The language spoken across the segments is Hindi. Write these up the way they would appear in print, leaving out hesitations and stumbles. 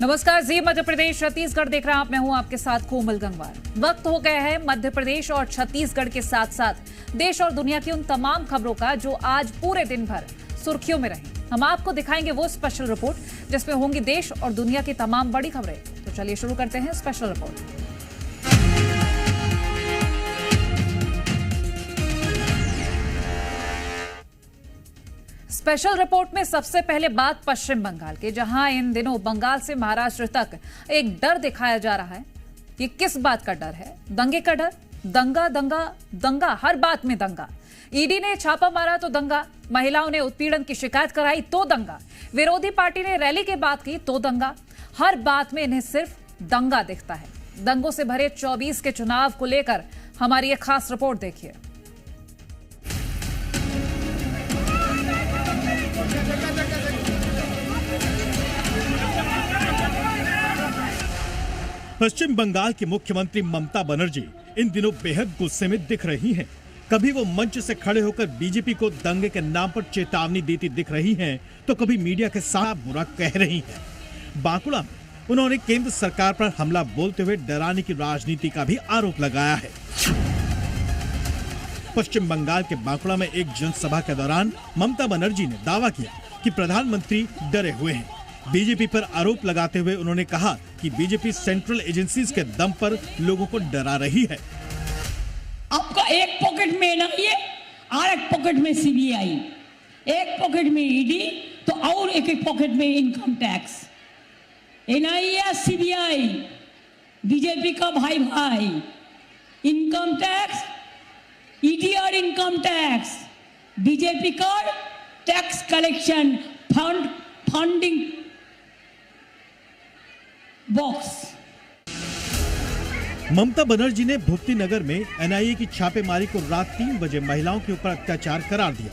नमस्कार, जी मध्य प्रदेश छत्तीसगढ़ देख रहे हैं आप। मैं हूं आपके साथ कोमल गंगवार। वक्त हो गया है मध्य प्रदेश और छत्तीसगढ़ के साथ साथ देश और दुनिया की उन तमाम खबरों का जो आज पूरे दिन भर सुर्खियों में रही। हम आपको दिखाएंगे वो स्पेशल रिपोर्ट जिसमें होंगी देश और दुनिया की तमाम बड़ी खबरें। तो चलिए शुरू करते हैं स्पेशल रिपोर्ट। स्पेशल रिपोर्ट में सबसे पहले बात पश्चिम बंगाल की, जहां इन दिनों बंगाल से महाराष्ट्र तक एक डर दिखाया जा रहा है। ये किस बात का डर है? दंगे का डर। दंगा दंगा दंगा, हर बात में दंगा। ईडी ने छापा मारा तो दंगा, महिलाओं ने उत्पीड़न की शिकायत कराई तो दंगा, विरोधी पार्टी ने रैली के बाद की तो दंगा। हर बात में इन्हें सिर्फ दंगा दिखता है। दंगों से भरे 24 के चुनाव को लेकर हमारी एक खास रिपोर्ट देखिए। पश्चिम बंगाल की मुख्यमंत्री ममता बनर्जी इन दिनों बेहद गुस्से में दिख रही हैं। कभी वो मंच से खड़े होकर बीजेपी को दंगे के नाम पर चेतावनी देती दिख रही हैं, तो कभी मीडिया के साथ बुरा कह रही हैं। बांकुड़ा में उन्होंने केंद्र सरकार पर हमला बोलते हुए डराने की राजनीति का भी आरोप लगाया है। पश्चिम बंगाल के बांकुड़ा में एक जनसभा के दौरान ममता बनर्जी ने दावा किया कि प्रधानमंत्री डरे हुए हैं। बीजेपी पर आरोप लगाते हुए उन्होंने कहा कि बीजेपी सेंट्रल एजेंसीज के दम पर लोगों को डरा रही है। आपका एक पॉकेट में एनआईए और एक पॉकेट में सीबीआई, एक पॉकेट में ईडी तो और एक पॉकेट में income tax. NIA CBI BJP का भाई भाई, इनकम टैक्स ईडी और इनकम टैक्स बीजेपी का tax collection funding box. Mamata Banerjee ने भुक्ति नगर में एनआईए की छापेमारी को रात 3 बजे महिलाओं के ऊपर अत्याचार करार दिया।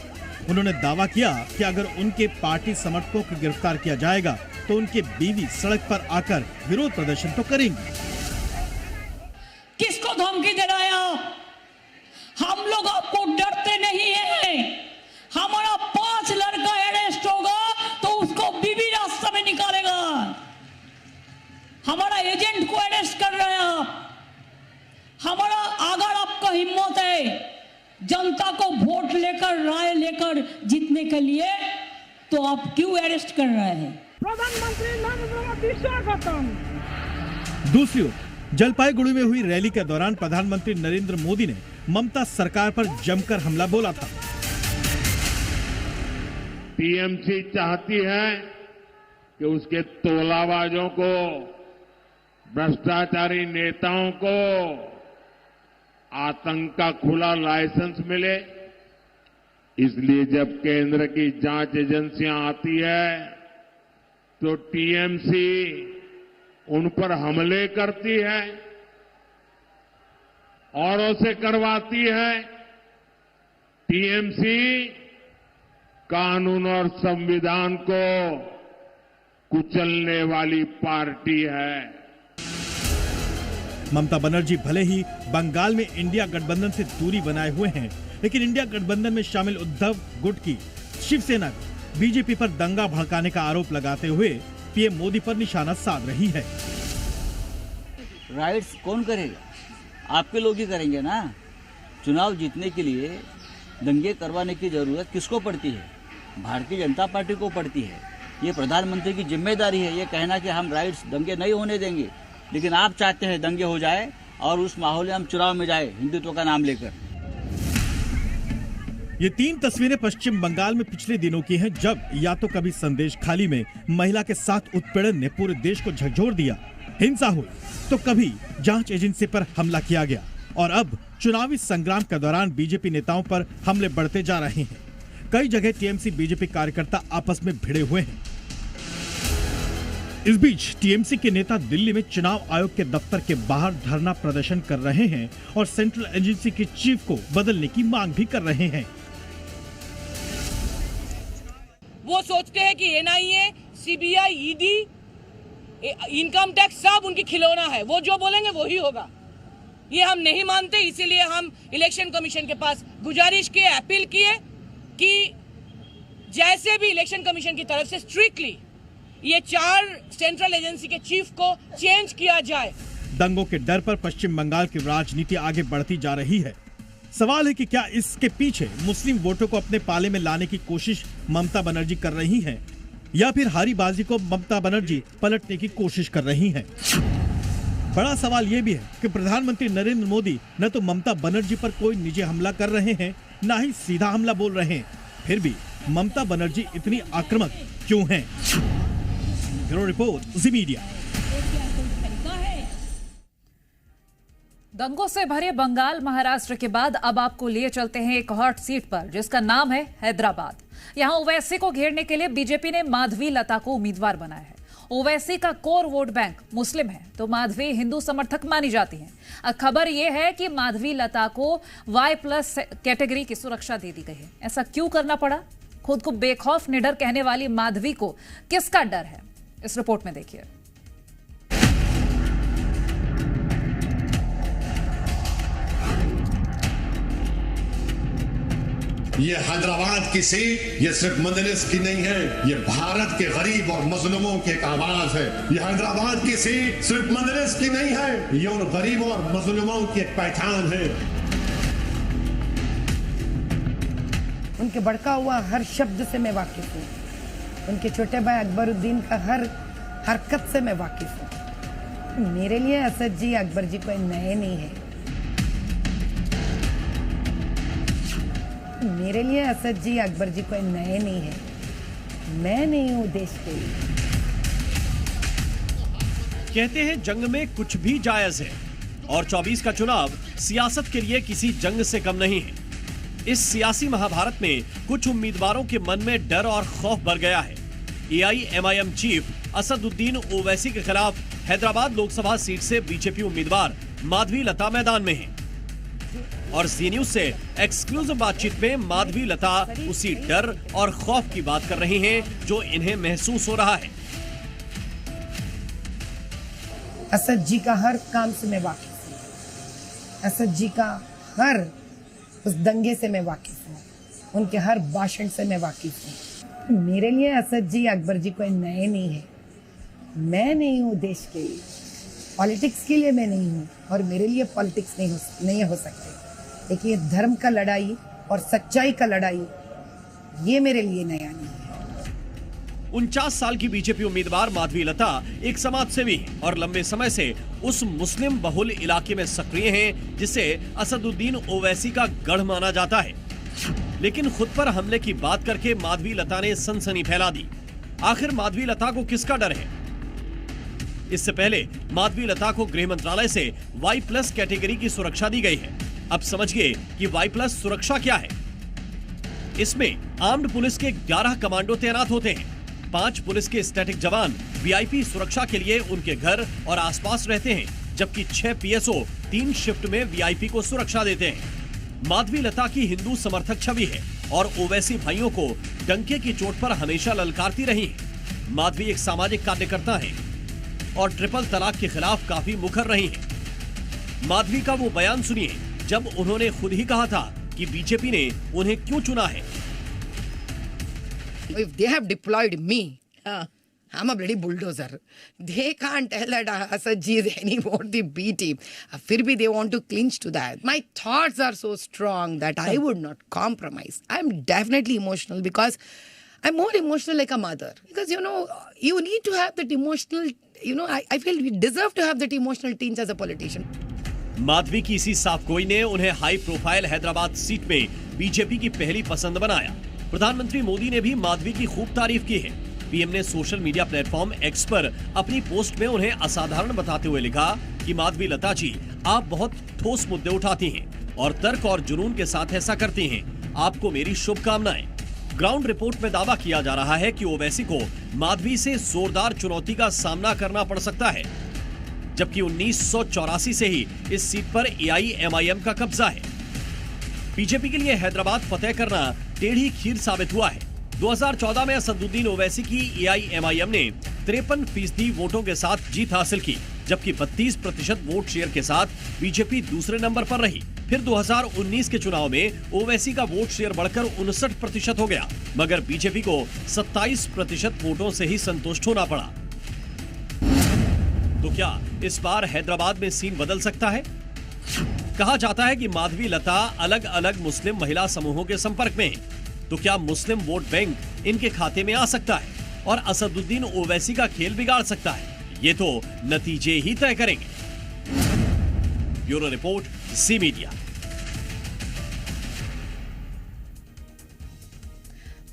उन्होंने दावा किया कि अगर उनके पार्टी समर्थकों को गिरफ्तार किया जाएगा तो उनके बीवी सड़क पर आकर विरोध प्रदर्शन तो करेंगे। किसको धमकी दे रहे हो? हम लोग आपको डरते नहीं है। हमारा 5 लड़का अरेस्ट होगा तो उसको बीवी रास्ता में निकालेगा। हमारा एजेंट को अरेस्ट कर रहे हैं। हमारा अगर आपका हिम्मत है जनता को वोट लेकर राय लेकर जीतने के लिए तो आप क्यों अरेस्ट कर रहे हैं? प्रधानमंत्री नरेंद्र मोदी स्वागतम। दूसरी ओर जलपाईगुड़ी में हुई रैली के दौरान प्रधानमंत्री नरेंद्र मोदी ने ममता सरकार पर जमकर हमला बोला था। टीएमसी चाहती है कि उसके तोलाबाजों को, भ्रष्टाचारी नेताओं को आतंक का खुला लाइसेंस मिले। इसलिए जब केंद्र की जांच एजेंसियां आती है तो टीएमसी उन पर हमले करती है, औरों से करवाती है। टीएमसी कानून और संविधान को कुचलने वाली पार्टी है। ममता बनर्जी भले ही बंगाल में इंडिया गठबंधन से दूरी बनाए हुए हैं, लेकिन इंडिया गठबंधन में शामिल उद्धव गुट की शिवसेना बीजेपी पर दंगा भड़काने का आरोप लगाते हुए पीएम मोदी पर निशाना साध रही है। राइट्स कौन करेगा? आपके लोग ही करेंगे ना। चुनाव जीतने के लिए दंगे करवाने की जरूरत किसको पड़ती है? भारतीय जनता पार्टी को पड़ती है। ये प्रधानमंत्री की जिम्मेदारी है ये कहना कि हम राइट्स दंगे नहीं होने देंगे, लेकिन आप चाहते हैं दंगे हो जाए और उस माहौल में हम चुनाव में जाए हिंदुत्व का नाम लेकर। ये 3 तस्वीरें पश्चिम बंगाल में पिछले दिनों की हैं, जब या तो कभी संदेश खाली में महिला के साथ उत्पीड़न ने पूरे देश को झकझोर दिया, हिंसा हुई, तो कभी जांच एजेंसी पर हमला किया गया, और अब चुनावी संग्राम के दौरान बीजेपी नेताओं पर हमले बढ़ते जा रहे हैं। कई जगह टीएमसी बीजेपी कार्यकर्ता आपस में भिड़े हुए हैं। इस बीच टीएमसी के नेता दिल्ली में चुनाव आयोग के दफ्तर के बाहर धरना प्रदर्शन कर रहे हैं और सेंट्रल एजेंसी के चीफ को बदलने की मांग भी कर रहे हैं। वो सोचते हैं कि NIA, CBI, ED, income tax सब उनकी खिलौना है, वो जो बोलेंगे वो ही होगा। ये हम नहीं मानते, इसीलिए हम इलेक्शन कमीशन के पास गुजारिश किए, अपील किए कि जैसे भी इलेक्शन कमीशन की तरफ से स्ट्रिक्टली ये 4 सेंट्रल एजेंसी के चीफ को चेंज किया जाए। दंगों के डर पर पश्चिम बंगाल की राजनीति आगे बढ़ती जा रही है। सवाल है कि क्या इसके पीछे मुस्लिम वोटों को अपने पाले में लाने की कोशिश ममता बनर्जी कर रही हैं, या फिर हारी बाजी को ममता बनर्जी पलटने की कोशिश कर रही हैं? बड़ा सवाल यह भी है कि प्रधानमंत्री नरेंद्र मोदी न तो ममता बनर्जी पर कोई निजी हमला कर रहे हैं, न ही सीधा हमला बोल रहे हैं। फिर भी ममता बनर्जी इतनी आक्रामक क्यों हैं? ब्यूरो रिपोर्ट, जी मीडिया। दंगों से भरे बंगाल महाराष्ट्र के बाद अब आपको लिए चलते हैं एक हॉट सीट पर, जिसका नाम है हैदराबाद। यहां ओवैसी को घेरने के लिए बीजेपी ने माधवी लता को उम्मीदवार बनाया है। ओवैसी का कोर वोट बैंक मुस्लिम है, तो माधवी हिंदू समर्थक मानी जाती हैं। खबर यह है कि माधवी लता को Y+ कैटेगरी की सुरक्षा दे दी गई है। ऐसा क्यों करना पड़ा? खुद को बेखौफ निडर कहने वाली माधवी को किसका डर है? इस रिपोर्ट में देखिए। ये हैदराबाद की सीट ये सिर्फ मजलिस की नहीं है, ये भारत के गरीब और मजलूमों की एक आवाज है। ये हैदराबाद की सीट सिर्फ मजलिस की नहीं है, ये उन गरीबों और मजलूमों की एक पहचान है। उनके भड़का हुआ हर शब्द से मैं वाकिफ हूँ। उनके छोटे भाई अकबरुद्दीन का हर हरकत से मैं वाकिफ हूँ। मेरे लिए असद जी, अकबर जी कोई नए नहीं है। मेरे लिए असद जी, अकबर जी कोई नए नहीं है। मैं नहीं हूं देश के लिए। कहते हैं जंग में कुछ भी जायज है, और 24 का चुनाव सियासत के लिए किसी जंग से कम नहीं है। इस सियासी महाभारत में कुछ उम्मीदवारों के मन में डर और खौफ भर गया है। AIMIM चीफ असदुद्दीन ओवैसी के खिलाफ हैदराबाद लोकसभा सीट से बीजेपी उम्मीदवार माधवी लता मैदान में हैं। और जी न्यूज से एक्सक्लूसिव बातचीत में माधवी लता उसी डर और खौफ की बात कर रही हैं जो इन्हें महसूस हो रहा है। असद जी का हर काम से मैं वाकिफ हूँ। असद जी का हर उस दंगे से मैं वाकिफ हूँ। उनके हर भाषण से मैं वाकिफ हूँ। मेरे लिए असद जी, अकबर जी कोई नए नहीं है। मैं नहीं हूँ देश के लिए, पॉलिटिक्स के लिए मैं नहीं हूँ, और मेरे लिए पॉलिटिक्स नहीं हो सकते। लेकिन ये धर्म का लड़ाई और सच्चाई का लड़ाई, ये मेरे लिए नया नहीं है। 49 साल की बीजेपी उम्मीदवार माधवी लता एक समाजसेवी हैं और लंबे समय से उस मुस्लिम बहुल इलाके में सक्रिय हैं जिसे असदुद्दीन ओवैसी का गढ़ माना जाता है। लेकिन खुद पर हमले की बात करके माधवी लता ने सनसनी फैला दी। आखिर माधवी लता को किसका डर है? इससे पहले माधवी लता को गृह मंत्रालय से Y+ कैटेगरी की सुरक्षा दी गई है। अब समझिए कि Y+ सुरक्षा क्या है। इसमें आर्म्ड पुलिस के 11 कमांडो तैनात होते हैं। 5 पुलिस के स्टैटिक जवान VIP सुरक्षा के लिए उनके घर और आसपास रहते हैं, जबकि 6 PSO 3 शिफ्ट में VIP को सुरक्षा देते हैं। माधवी लता की हिंदू समर्थक छवि है और ओवैसी भाइयों को डंके की चोट पर हमेशा ललकारती रही है। माधवी एक सामाजिक कार्यकर्ता है और ट्रिपल तलाक के खिलाफ काफी मुखर रही हैं। माधवी का वो बयान सुनिए जब उन्होंने खुद ही कहा था कि बीजेपी ने उन्हें क्यों चुना है। If they have deployed me, I'm a bloody bulldozer. They can't tell that Asad ji is any more the B team. फिर भी they want to clinch to that. My thoughts are so strong that I would not compromise. I'm definitely emotional because I'm more emotional like a mother. Because, you need to have that emotional, I feel we deserve to have that emotional tinge as a politician. Madhavi की इसी साफ गोई ने उन्हें हाई प्रोफाइल हैदराबाद सीट में बीजेपी की पहली पसंद बनाया। प्रधानमंत्री मोदी ने भी माधवी की खूब तारीफ की है। पीएम ने सोशल मीडिया प्लेटफॉर्म X पर अपनी पोस्ट में उन्हें असाधारण बताते हुए लिखा कि माधवी लता जी, आप बहुत ठोस मुद्दे उठाती हैं और तर्क और जुनून के साथ ऐसा करती हैं। आपको मेरी शुभकामनाएं। ग्राउंड रिपोर्ट में दावा किया जा रहा है कि ओवैसी को माधवी से जोरदार चुनौती का सामना करना पड़ सकता है, जबकि 1984 से ही इस सीट पर AIMIM का कब्जा है। बीजेपी के लिए हैदराबाद फतेह करना टेढ़ी खीर साबित हुआ है। 2014 में असदुद्दीन ओवैसी की AIMIM ने 53% वोटों के साथ जीत हासिल की। जबकि 32% वोट शेयर के साथ बीजेपी दूसरे नंबर पर रही। फिर 2019 के चुनाव में ओवैसी का वोट शेयर बढ़कर 59% हो गया, मगर बीजेपी को 27% वोटों से ही संतुष्ट होना पड़ा। तो क्या इस बार हैदराबाद में सीन बदल सकता है? कहा जाता है कि माधवी लता अलग अलग मुस्लिम महिला समूहों के संपर्क में है, तो क्या मुस्लिम वोट बैंक इनके खाते में आ सकता है और असदुद्दीन ओवैसी का खेल बिगाड़ सकता है? ये तो नतीजे ही तय करेंगे। ब्यूरो रिपोर्ट, ज़ी मीडिया।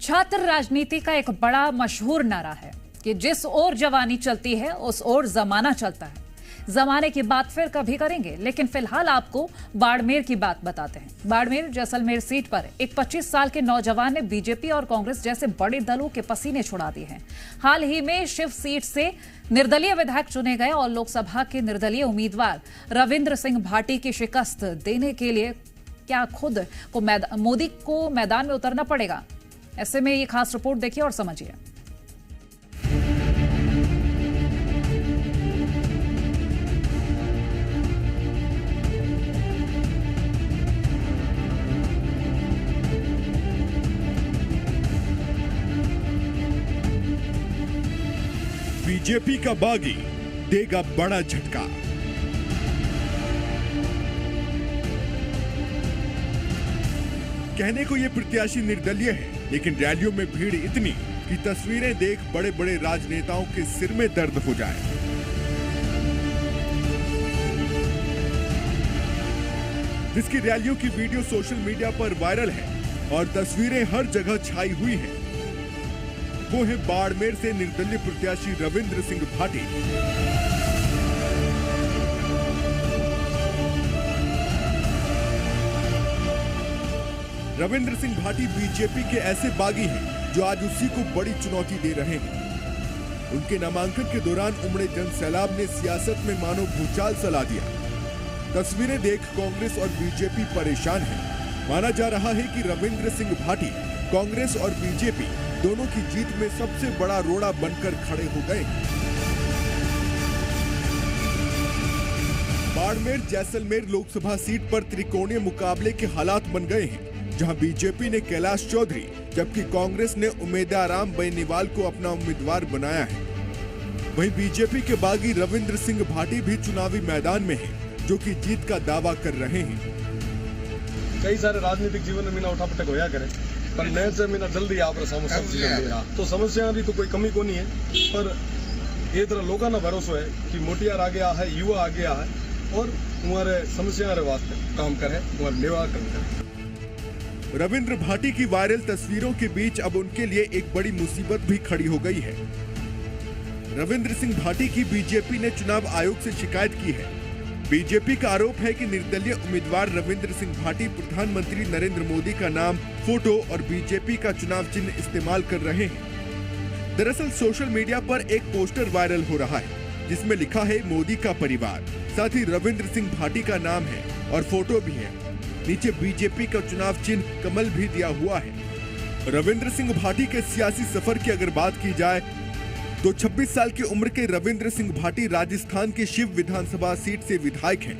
छात्र राजनीति का एक बड़ा मशहूर नारा है कि जिस ओर जवानी चलती है उस ओर जमाना चलता है। जमाने की बात फिर कभी करेंगे, लेकिन फिलहाल आपको बाड़मेर की बात बताते हैं। बाड़मेर जैसलमेर सीट पर एक 25 साल के नौजवान ने बीजेपी और कांग्रेस जैसे बड़े दलों के पसीने छुड़ा दिए हैं। हाल ही में शिव सीट से निर्दलीय विधायक चुने गए और लोकसभा के निर्दलीय उम्मीदवार रविंद्र सिंह भाटी की शिकस्त देने के लिए क्या खुद को मोदी को मैदान में उतरना पड़ेगा? ऐसे में ये खास रिपोर्ट देखिए और समझिए। बीजेपी का बागी देगा बड़ा झटका। कहने को ये प्रत्याशी निर्दलीय है, लेकिन रैलियों में भीड़ इतनी कि तस्वीरें देख बड़े बड़े राजनेताओं के सिर में दर्द हो जाए। जिसकी रैलियों की वीडियो सोशल मीडिया पर वायरल है और तस्वीरें हर जगह छाई हुई हैं, वो है बाड़मेर से निर्दलीय प्रत्याशी रविंद्र सिंह भाटी। रविंद्र सिंह भाटी बीजेपी के ऐसे बागी हैं जो आज उसी को बड़ी चुनौती दे रहे हैं। उनके नामांकन के दौरान उमड़े जन सैलाब ने सियासत में मानो भूचाल सा दिया। तस्वीरें देख कांग्रेस और बीजेपी परेशान है। माना जा रहा है कि रविंद्र सिंह भाटी कांग्रेस और बीजेपी दोनों की जीत में सबसे बड़ा रोड़ा बनकर खड़े हो गए। बाड़मेर जैसलमेर लोकसभा सीट पर त्रिकोणीय मुकाबले के हालात बन गए हैं, जहां बीजेपी ने कैलाश चौधरी जबकि कांग्रेस ने उमेदाराम बेनीवाल को अपना उम्मीदवार बनाया है। वहीं बीजेपी के बागी रविंद्र सिंह भाटी भी चुनावी मैदान में हैं, जो कि जीत का दावा कर रहे हैं। कई सारे राजनीतिक जीवन में मीना उठापटक होया करे, पर नए से मीना जल्दी आप समस्या तो समस्या भी तो कोई कमी को नहीं है, पर ये तरह लोगों ना भरोसा है कि मोटियार आ गया है, युवा आ गया है और हमारे समस्या वास्ते काम करे, हमारे निवारण करे। रविंद्र भाटी की वायरल तस्वीरों के बीच अब उनके लिए एक बड़ी मुसीबत भी खड़ी हो गई है। रविंद्र सिंह भाटी की बीजेपी ने चुनाव आयोग से शिकायत की है। बीजेपी का आरोप है कि निर्दलीय उम्मीदवार रविंद्र सिंह भाटी प्रधानमंत्री नरेंद्र मोदी का नाम, फोटो और बीजेपी का चुनाव चिन्ह इस्तेमाल कर रहे हैं। दरअसल सोशल मीडिया पर एक पोस्टर वायरल हो रहा है जिसमें लिखा है मोदी का परिवार, साथ ही रविंद्र सिंह भाटी का नाम है और फोटो भी है। नीचे बीजेपी का चुनाव चिन्ह कमल भी दिया हुआ है। रविंद्र सिंह भाटी के सियासी सफर की अगर बात की जाए तो 26 साल की उम्र के रविंद्र सिंह भाटी राजस्थान के शिव विधानसभा सीट से विधायक हैं।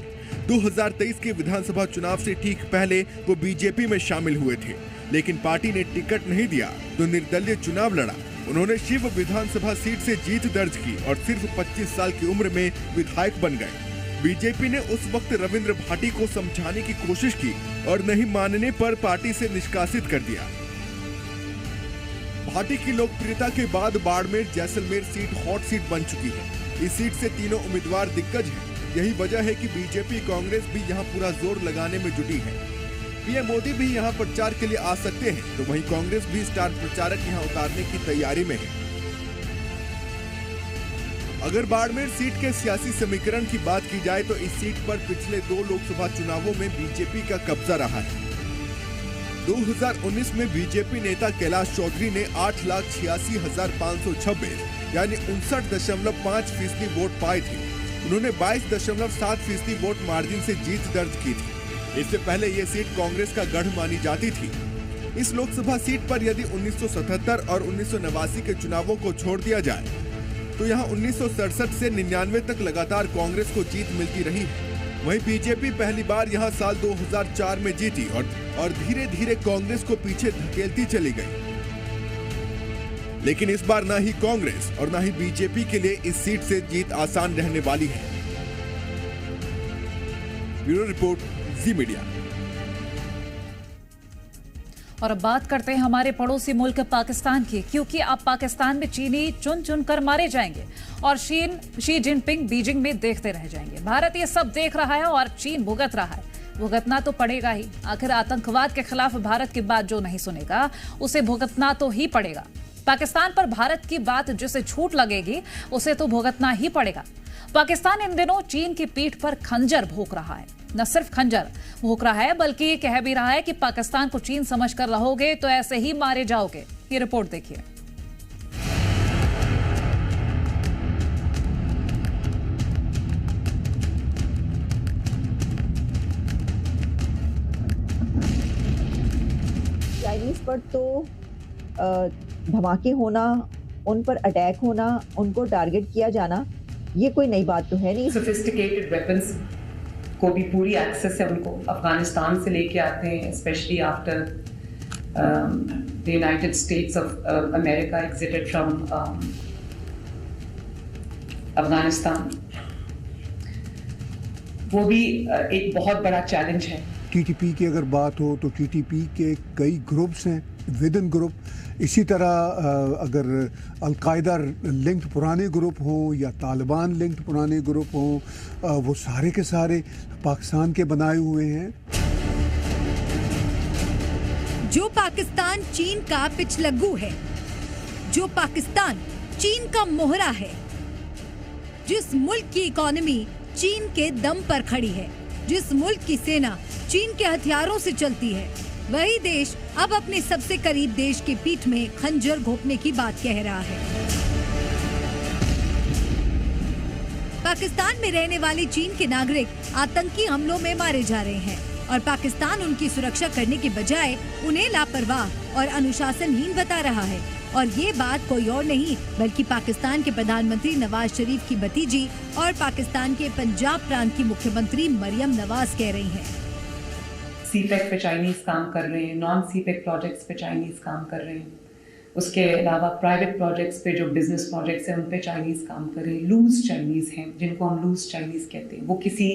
2023 के विधानसभा चुनाव से ठीक पहले वो बीजेपी में शामिल हुए थे, लेकिन पार्टी ने टिकट नहीं दिया तो निर्दलीय चुनाव लड़ा। उन्होंने शिव विधानसभा सीट से जीत दर्ज की और सिर्फ 25 साल की उम्र में विधायक बन गए। बीजेपी ने उस वक्त रविंद्र भाटी को समझाने की कोशिश की और नहीं मानने पर पार्टी से निष्कासित कर दिया। भाटी की लोकप्रियता के बाद Barmer Jaisalmer seat hot seat बन चुकी है। इस सीट से तीनों उम्मीदवार दिग्गज हैं। यही वजह है कि बीजेपी कांग्रेस भी यहां पूरा जोर लगाने में जुटी है। पीएम मोदी भी यहां प्रचार के लिए आ सकते हैं, तो वहीं कांग्रेस भी स्टार प्रचारक यहां उतारने की तैयारी में है। अगर बाड़मेर सीट के सियासी समीकरण की बात की जाए तो इस सीट पर पिछले 2 लोकसभा चुनावों में बीजेपी का कब्जा रहा है। 2019 में बीजेपी नेता कैलाश चौधरी ने 8,86,526 यानी 59.5% वोट पाए थे। उन्होंने 22.7% वोट मार्जिन से जीत दर्ज की थी। इससे पहले ये सीट कांग्रेस का गढ़ मानी जाती थी। इस लोकसभा सीट पर यदि 1977 और 1989 के चुनावों को छोड़ दिया जाए तो यहाँ 1967 से 99 तक लगातार कांग्रेस को जीत मिलती रही है। वहीं बीजेपी पहली बार यहाँ साल 2004 में जीती और धीरे धीरे कांग्रेस को पीछे धकेलती चली गई। लेकिन इस बार ना ही कांग्रेस और ना ही बीजेपी के लिए इस सीट से जीत आसान रहने वाली है। ब्यूरो रिपोर्ट, जी मीडिया। और अब बात करते हैं हमारे पड़ोसी मुल्क पाकिस्तान की, क्योंकि अब पाकिस्तान में चीनी चुन चुन कर मारे जाएंगे और शी जिनपिंग बीजिंग में देखते रह जाएंगे। भारत ये सब देख रहा है और चीन भुगत रहा है। भुगतना तो पड़ेगा ही। आखिर आतंकवाद के खिलाफ भारत की बात जो नहीं सुनेगा उसे भुगतना तो ही पड़ेगा। पाकिस्तान पर भारत की बात जिसे छूट लगेगी उसे तो भुगतना ही पड़ेगा। पाकिस्तान इन दिनों चीन की पीठ पर खंजर भोंक रहा है। न सिर्फ खंजर भोंक रहा है बल्कि ये कह भी रहा है कि पाकिस्तान को चीन समझकर रहोगे तो ऐसे ही मारे जाओगे। ये रिपोर्ट देखिए। चाइनीज पर तो धमाके होना, उन पर अटैक होना, उनको टारगेट किया जाना, ये कोई नई बात तो है नहीं। सोफिस्टिकेटेड वेपन्स को भी पूरी एक्सेस है उनको, अफगानिस्तान से लेके आते हैं, specially after the United states of America exerted from Afghanistan. वो भी एक बहुत बड़ा चैलेंज है। टीटीपी की अगर बात हो तो टीटीपी के कई ग्रुप्स हैं विद इन ग्रुप। इसी तरह अगर अलकायदा लिंक्ड पुराने ग्रुप हों या तालिबान लिंक्ड पुराने ग्रुप हों, वो सारे के सारे पाकिस्तान के बनाए हुए हैं। जो पाकिस्तान चीन का पिछलग्गू है, जो पाकिस्तान चीन का मोहरा है, जिस मुल्क की इकोनॉमी चीन के दम पर खड़ी है, जिस मुल्क की सेना चीन के हथियारों से चलती है, वही देश अब अपने सबसे करीब देश की पीठ में खंजर घोंपने की बात कह रहा है। पाकिस्तान में रहने वाले चीन के नागरिक आतंकी हमलों में मारे जा रहे हैं और पाकिस्तान उनकी सुरक्षा करने के बजाय उन्हें लापरवाह और अनुशासनहीन बता रहा है। और ये बात कोई और नहीं बल्कि पाकिस्तान के प्रधानमंत्री नवाज शरीफ की भतीजी और पाकिस्तान के पंजाब प्रांत की मुख्यमंत्री मरियम नवाज कह रही हैं। सीपेक पे चाइनीज काम कर रहे हैं, नॉन सीपेक प्रोजेक्ट्स पे चाइनीज काम कर रहे हैं, उसके अलावा प्राइवेट प्रोजेक्ट्स पे जो बिजनेस प्रोजेक्ट्स हैं उन पे चाइनीज काम कर रहे हैं। लूज चाइनीज हैं, जिनको हम लूज चाइनीज कहते हैं। वो किसी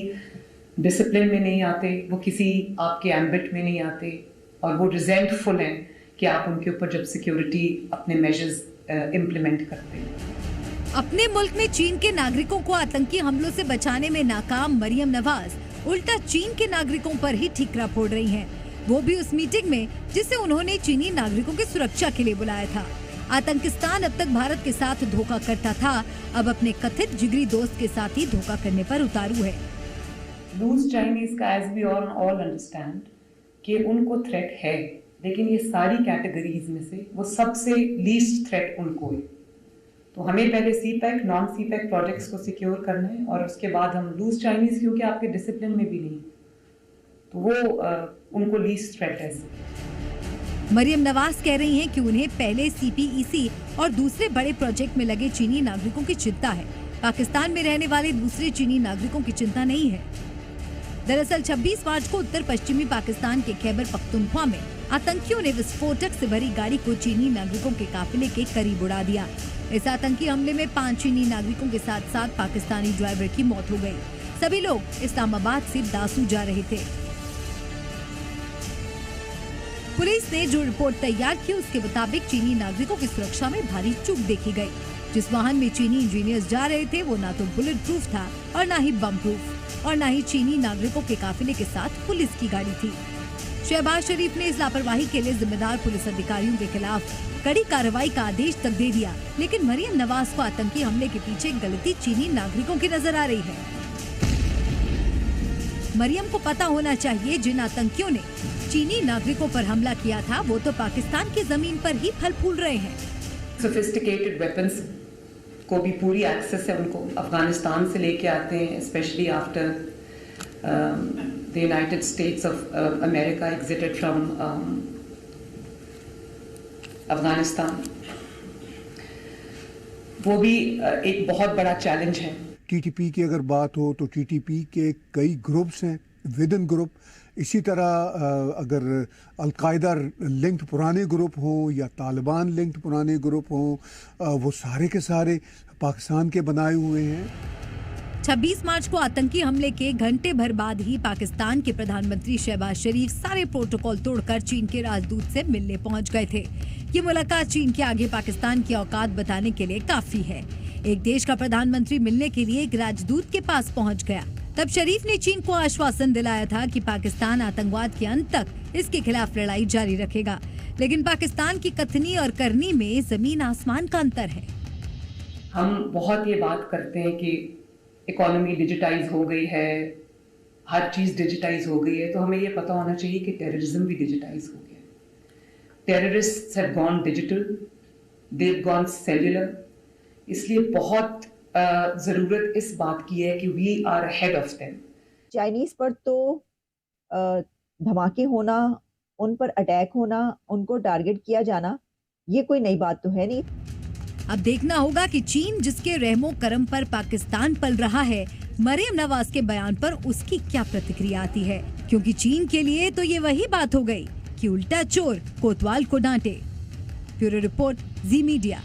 डिसिप्लिन में नहीं आते, वो किसी आपके एम्बिट में नहीं आते और वो रिजेंटफुल हैं कि आप उनके ऊपर जब सिक्योरिटी अपने मेजर्स इम्प्लीमेंट करते हैं। अपने मुल्क में चीन के नागरिकों को आतंकी हमलों से बचाने में नाकाम मरियम नवाज उल्टा चीन के नागरिकों पर ही ठीकरा फोड़ रही हैं। वो भी उस मीटिंग में जिसे उन्होंने चीनी नागरिकों की सुरक्षा के लिए बुलाया था। आतंकिस्तान अब तक भारत के साथ धोखा करता था, अब अपने कथित जिगरी दोस्त के साथ ही धोखा करने पर उतारू है। लूज चाइनीज का एज वी ऑल अंडरस्टैंड कि उनको थ्रेट है, लेकिन ये सारी कैटेगरीज में से वो सबसे लीस्ट थ्रेट उनको है। तो हमें पहले सीपैक नॉन सीपैक प्रोजेक्ट्स को सिक्योर करना है और उसके बाद हम लूज चाइनीज, क्योंकि आपके डिसिप्लिन में भी नहीं, तो वो उनको लीस्ट थ्रेट है। मरियम नवाज कह रही हैं कि उन्हें पहले सीपीईसी और दूसरे बड़े प्रोजेक्ट में लगे चीनी नागरिकों की चिंता है, पाकिस्तान में रहने वाले दूसरे चीनी नागरिकों की चिंता नहीं है। दरअसल 26 मार्च को उत्तर पश्चिमी पाकिस्तान के खैबर पख्तूनख्वा में आतंकियों ने विस्फोटक से भरी गाड़ी को चीनी नागरिकों के काफिले के करीब उड़ा दिया। इस आतंकी हमले में 5 चीनी नागरिकों के साथ साथ पाकिस्तानी ड्राइवर की मौत हो गई। सभी लोग इस्लामाबाद से दासू जा रहे थे। पुलिस ने जो रिपोर्ट तैयार की उसके मुताबिक चीनी नागरिकों की सुरक्षा में भारी चूक देखी गई। जिस वाहन में चीनी इंजीनियर्स जा रहे थे वो ना तो बुलेट प्रूफ था और ना ही बम प्रूफ और ना ही चीनी नागरिकों के काफिले के साथ पुलिस की गाड़ी थी। शहबाज शरीफ ने इस लापरवाही के लिए जिम्मेदार पुलिस अधिकारियों के खिलाफ कड़ी कार्रवाई का आदेश तक दे दिया, लेकिन मरियम नवाज को आतंकी हमले के पीछे गलती चीनी नागरिकों की नजर आ रही है। मरियम को पता होना चाहिए जिन आतंकियों ने चीनी नागरिकों पर हमला किया था वो तो पाकिस्तान की जमीन पर ही फल फूल रहे हैं। सोफिस्टिकेटेड वेपन्स को भी पूरी एक्सेस है उनको, अफगानिस्तान से लेके आते हैं, specially after the United states of America exerted from Afghanistan. वो भी एक बहुत बड़ा चैलेंज है। टीटीपी की अगर बात हो तो टीटीपी के कई ग्रुप्स हैं, विद इन ग्रुप। इसी तरह अगर अलकायदा लिंक्ड पुराने ग्रुप हों या तालिबान लिंक्ड पुराने ग्रुप हों, वो सारे के सारे पाकिस्तान के बनाए हुए हैं। 26 मार्च को आतंकी हमले के घंटे भर बाद ही पाकिस्तान के प्रधानमंत्री शहबाज शरीफ सारे प्रोटोकॉल तोड़कर चीन के राजदूत से मिलने पहुंच गए थे। ये मुलाकात चीन के आगे पाकिस्तान की औकात बताने के लिए काफी है। एक देश का प्रधानमंत्री मिलने के लिए एक राजदूत के पास पहुंच गया। तब शरीफ ने चीन को आश्वासन दिलाया था कि पाकिस्तान आतंकवाद के अंत तक इसके खिलाफ लड़ाई जारी रखेगा। लेकिन पाकिस्तान की कथनी और करनी में जमीन आसमान का अंतर है। हम बहुत ये बात करते हैं कि इकोनॉमी डिजिटाइज हो गई है, हर चीज डिजिटाइज हो गई है, तो हमें ये पता होना चाहिए कि टेररिज्म भी डिजिटाइज हो गया है। Terrorists have gone digital, they have gone cellular. इसलिए बहुत जरूरत इस बात की है कि we are ahead of them. Chinese पर तो धमाके होना, उन पर अटैक होना, उनको टारगेट किया जाना, ये कोई नई बात तो है नहीं। अब देखना होगा कि चीन जिसके रहमो करम पर पाकिस्तान पल रहा है, मरियम नवाज के बयान पर उसकी क्या प्रतिक्रिया आती है, क्योंकि चीन के लिए तो ये वही बात हो गई कि उल्टा चोर कोतवाल को डांटे। ब्यूरो रिपोर्ट, जी मीडिया।